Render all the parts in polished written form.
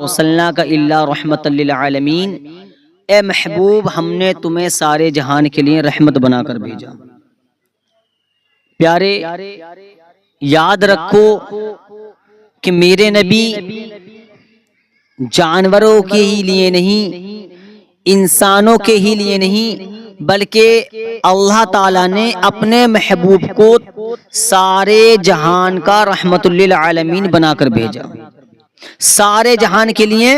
وَصَلَّنَاكَ إِلَّا رَحْمَةً لِّلْعَالَمِينَ، اے محبوب ہم نے تمہیں سارے جہان کے لیے رحمت بنا کر بھیجا۔ پیارے یاد رکھو کہ میرے نبی جانوروں کے ہی لیے نہیں، انسانوں کے ہی لیے نہیں، بلکہ اللہ تعالیٰ نے اپنے محبوب کو سارے جہان کا رحمت للعالمین بنا کر بھیجا، سارے جہان کے لیے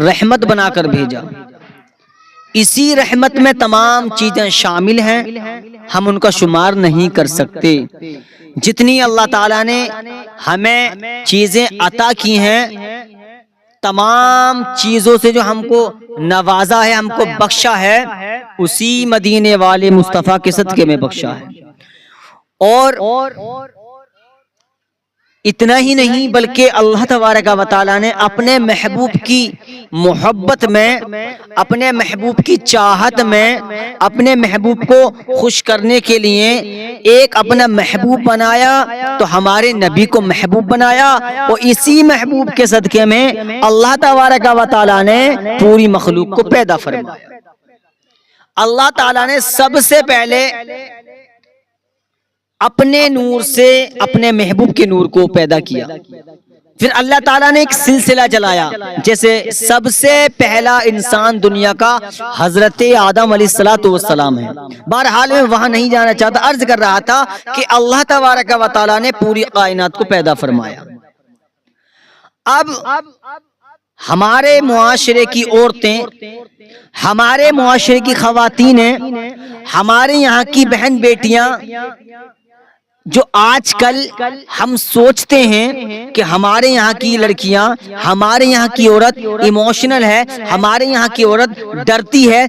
رحمت بنا کر بھیجا۔ اسی رحمت میں تمام چیزیں شامل ہیں، ہم ان کا شمار نہیں کر سکتے۔ جتنی اللہ تعالیٰ نے ہمیں چیزیں عطا کی ہیں، تمام چیزوں سے جو ہم کو نوازا ہے، ہم کو بخشا ہے، اسی مدینے والے مصطفیٰ کے صدقے میں بخشا ہے۔ اور اتنا ہی نہیں بلکہ اللہ تبارک و تعالیٰ نے اپنے محبوب کی محبت میں، اپنے محبوب کی چاہت میں، اپنے محبوب کو خوش کرنے کے لیے ایک اپنا محبوب بنایا، تو ہمارے نبی کو محبوب بنایا، اور اسی محبوب کے صدقے میں اللہ تبارک و تعالیٰ نے پوری مخلوق کو پیدا فرمایا۔ اللہ تعالیٰ نے سب سے پہلے اپنے نور سے اپنے محبوب کے نور کو پیدا کیا، پھر اللہ تعالیٰ نے ایک سلسلہ چلایا، جیسے سب سے پہلا انسان دنیا کا حضرت آدم علیہ السلام ہے۔ بہرحال میں وہاں نہیں جانا چاہتا، عرض کر رہا تھا کہ اللہ تبارک و تعالیٰ نے پوری کائنات کو پیدا فرمایا۔ اب ہمارے معاشرے کی عورتیں، ہمارے معاشرے کی خواتین، ہمارے یہاں کی بہن بیٹیاں، جو آج کل ہم سوچتے ہیں کہ ہمارے یہاں کی لڑکیاں، ہمارے یہاں کی عورت ایموشنل ہے، ہمارے یہاں کی عورت ڈرتی ہے،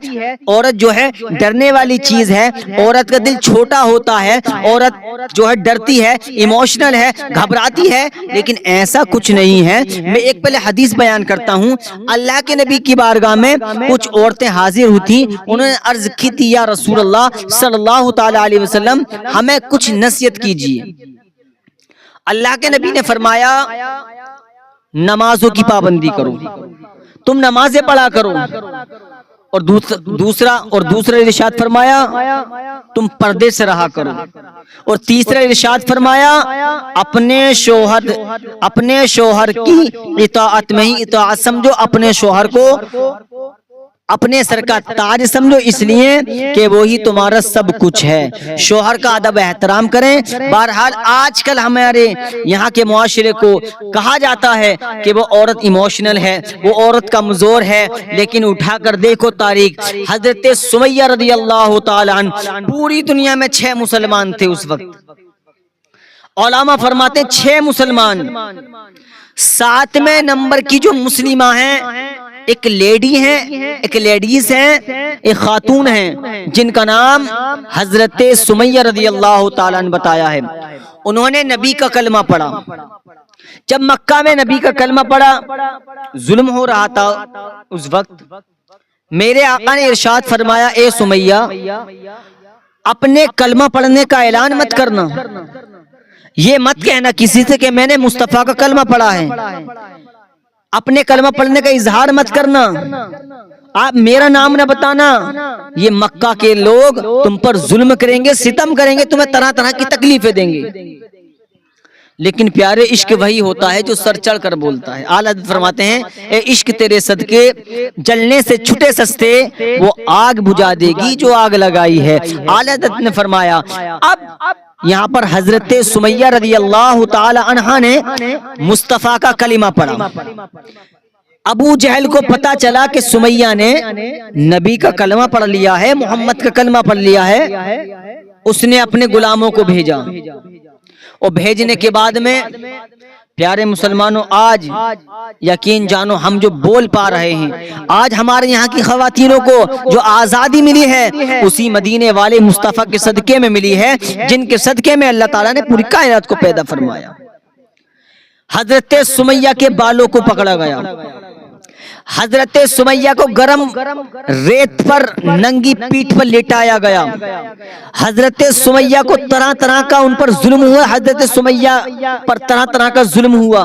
عورت جو ہے ڈرنے والی چیز ہے، عورت کا دل چھوٹا ہوتا ہے، عورت جو ہے ڈرتی ہے، ایموشنل ہے، گھبراتی ہے، لیکن ایسا کچھ نہیں ہے۔ میں ایک پہلے حدیث بیان کرتا ہوں۔ اللہ کے نبی کی بارگاہ میں کچھ عورتیں حاضر ہوتی، انہوں نے عرض کی تھی، یا رسول اللہ صلی اللہ تعالی علیہ وسلم ہمیں کچھ نصیحت کیجیے۔ اللہ کے نبی نے فرمایا نمازوں کی پابندی کرو، تم نمازیں پڑھا کرو، اور دوسرا ارشاد فرمایا تم پردے سے رہا کرو، اور تیسرا ارشاد فرمایا اپنے شوہر کی اطاعت میں ہی اطاعت سمجھو، اپنے شوہر کو اپنے سر کا تاج سمجھو، اس لیے کہ وہی تمہارا سب کچھ ہے۔ شوہر کا ادب احترام کریں۔ بہرحال آج کل ہمارے یہاں کے معاشرے کو کہا جاتا ہے کہ وہ عورت ایموشنل ہے، وہ عورت کمزور ہے، لیکن اٹھا کر دیکھو تاریخ، حضرت سمیہ رضی اللہ تعالیٰ عنہ، پوری دنیا میں 6 مسلمان تھے اس وقت، علماء فرماتے 6 مسلمان، 7ویں نمبر کی جو مسلمہ ہیں، ایک لیڈی ہیں، ایک لیڈیز ہیں، ایک خاتون ہیں، جن کا نام حضرت سمیہ رضی اللہ تعالیٰ عنہ بتایا ہے۔ انہوں نے نبی کا کلمہ پڑھا۔ جب مکہ میں نبی کا کلمہ پڑھا، ظلم ہو رہا تھا اس وقت، میرے آقا نے ارشاد فرمایا اے سمیہ اپنے کلمہ پڑھنے کا اعلان مت کرنا، یہ مت کہنا کسی سے کہ میں نے مصطفیٰ کا کلمہ پڑھا ہے، اپنے کلمہ پڑھنے کا اظہار مت کرنا، آپ میرا نام نہ بتانا، یہ مکہ کے لوگ تم پر ظلم کریں گے، ستم کریں گے، تمہیں طرح طرح کی تکلیفیں دیں گے۔ لیکن پیارے عشق وہی ہوتا ہے جو سر چڑھ کر بولتا ہے۔ اعلیٰ حضرت فرماتے ہیں اے عشق تیرے صدقے جلنے سے چھٹے سستے، وہ آگ بجھا دے گی جو آگ لگائی ہے۔ اعلیٰ حضرت نے فرمایا اب یہاں پر حضرت سمیہ رضی اللہ تعالی عنہا نے مصطفیٰ کا کلمہ پڑھا۔ ابو جہل کو پتا چلا کہ سمیہ نے نبی کا کلمہ پڑھ لیا ہے، محمد کا کلمہ پڑھ لیا ہے، اس نے اپنے غلاموں کو بھیجا، اور بھیجنے کے بعد میں پیارے مسلمانوں آج یقین جانو ہم جو بول پا رہے ہیں، آج ہمارے یہاں کی خواتینوں کو جو آزادی ملی ہے اسی مدینے والے مصطفیٰ کے صدقے میں ملی ہے، جن کے صدقے میں اللہ تعالیٰ نے پوری کائنات کو پیدا فرمایا۔ حضرت سمیہ کے بالوں کو پکڑا گیا، حضرت سمیہ کو گرم ریت پر ننگی پیٹھ پر لٹایا گیا، حضرت سمیہ کو طرح طرح کا ان پر ظلم ہوا، حضرت سمیہ پر طرح طرح کا ظلم ہوا۔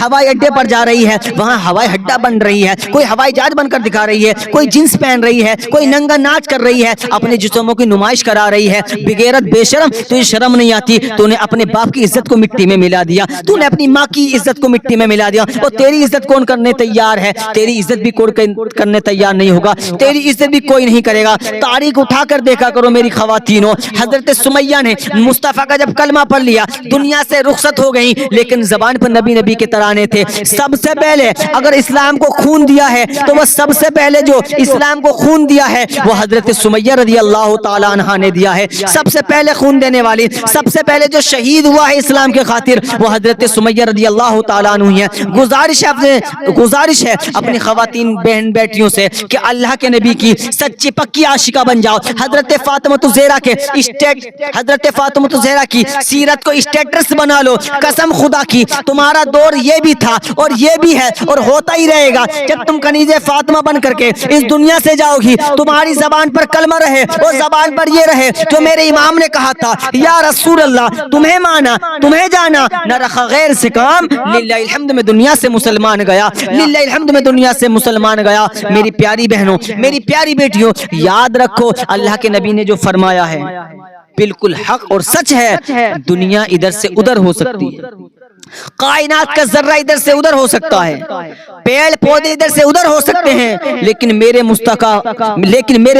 ہوائی اڈے پر جا رہی ہے، وہاں ہوائی اڈا بن رہی ہے، کوئی ہوائی جہاز بن کر دکھا رہی ہے، کوئی جنس پہن رہی ہے، کوئی ننگا ناچ کر رہی ہے، اپنے جسموں کی نمائش کرا رہی ہے، بغیرت بے شرم، تجھے شرم نہیں آتی؟ تو نے اپنے باپ کی عزت کو مٹی میں ملا دیا، تو نے اپنی ماں کی عزت کو مٹی میں ملا دیا، اور تیری عزت کون کرنے تیار ہے؟ تیری عزت بھی کوئی کرنے تیار نہیں ہوگا، تیری عزت بھی کوئی نہیں کرے گا۔ تاریخ اٹھا کر دیکھا کرو میری خواتینوں، حضرت سمیہ نے مصطفیٰ کا جب کلمہ پڑھ لیا، دنیا سے رخصت ہو گئی، لیکن زبان پر نبی نبی کے ترانے تھے۔ سب سے پہلے اگر اسلام کو خون دیا ہے تو وہ سب سے پہلے جو اسلام کو خون دیا ہے وہ حضرت سمیہ رضی اللہ تعالیٰ عنہا نے دیا ہے۔ سب سے پہلے خون دینے والی، سب سے پہلے جو شہید ہوا ہے اسلام کے خاطر وہ حضرت سمیہ رضی اللہ تعالیٰ عنہ ہے۔ گزارش ہے اپنی خواتین بہن بیٹیوں سے کہ اللہ کے نبی کی سچی پکی عاشقہ بن جاؤ۔ حضرت فاطمہ زہرا کی سیرت کو اسٹیٹس بنا لو۔ قسم خدا کی تمہارا دور یہ بھی تھا اور یہ بھی ہے اور ہوتا ہی رہے گا، جب تم کنیز فاطمہ بن کر کے اس دنیا سے جاؤ گی، تمہاری زبان پر کلمہ رہے اور زبان پر یہ رہے جو میرے امام نے کہا تھا، یا رسول اللہ تمہیں مانا تمہیں جانا نہ رکھا غیر سے کام، للہ الحمد میں دنیا سے مسلمان گیا، للہ الحمد میں دنیا سے مسلمان گیا۔ میری پیاری بہنوں، میری پیاری بیٹیوں، یاد رکھو اللہ کے نبی نے جو فرمایا ہے بالکل حق اور سچ ہے۔ دنیا ادھر سے ادھر ہو سکتی ہے، کائنات کا ذرہ ادھر سے ادھر ہو سکتا ہے، پیڑ پودے ادھر سے ادھر ہو سکتے ہیں، لیکن میرے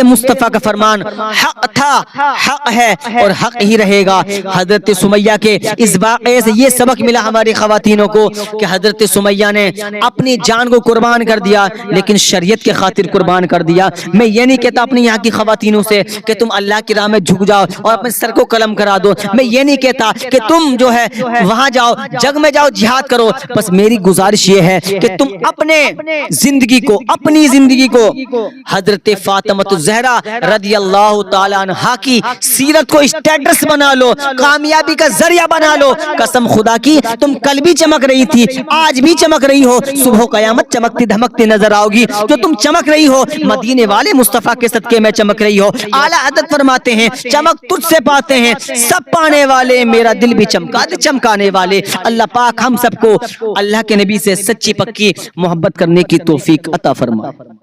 مصطفیٰ کا فرمان حق تھا، حق ہے اور حق ہی رہے گا۔ حضرت سمیہ کے اس واقعے سے یہ سبق ملا ہماری خواتینوں کو کہ حضرت سمیہ نے اپنی جان کو قربان کر دیا، لیکن شریعت کے خاطر قربان کر دیا۔ میں یہ نہیں کہتا اپنی یہاں کی خواتینوں سے کہ تم اللہ کی راہ میں جھک جاؤ اور اپنے سر کو قلم کرا دو، میں یہ نہیں کہتا کہ تم جو ہے وہاں جاؤ جگ میں جاؤ جہاد کرو، بس میری گزارش یہ ہے کہ تم اپنی زندگی کو حضرت فاطمہ الزہرا رضی اللہ تعالیٰ عنہا کی سیرت کو اسٹیٹس بنا لو، کامیابی کا ذریعہ بنا لو۔ قسم خدا کی تم کل بھی چمک رہی تھی، آج بھی چمک رہی ہو، صبح قیامت چمکتی دھمکتی نظر آؤ گی۔ جو تم چمک رہی ہو مدینے والے مصطفیٰ کے صدقے میں چمک رہی ہو۔ اعلیٰ حضرت فرماتے ہیں چمک تجھ سے پاتے ہیں سب پانے والے، میرا دل بھی چمکا دے چمکانے والے۔ اللہ پاک ہم سب کو اللہ کے نبی سے سچی پکی محبت کرنے کی توفیق عطا فرمائے۔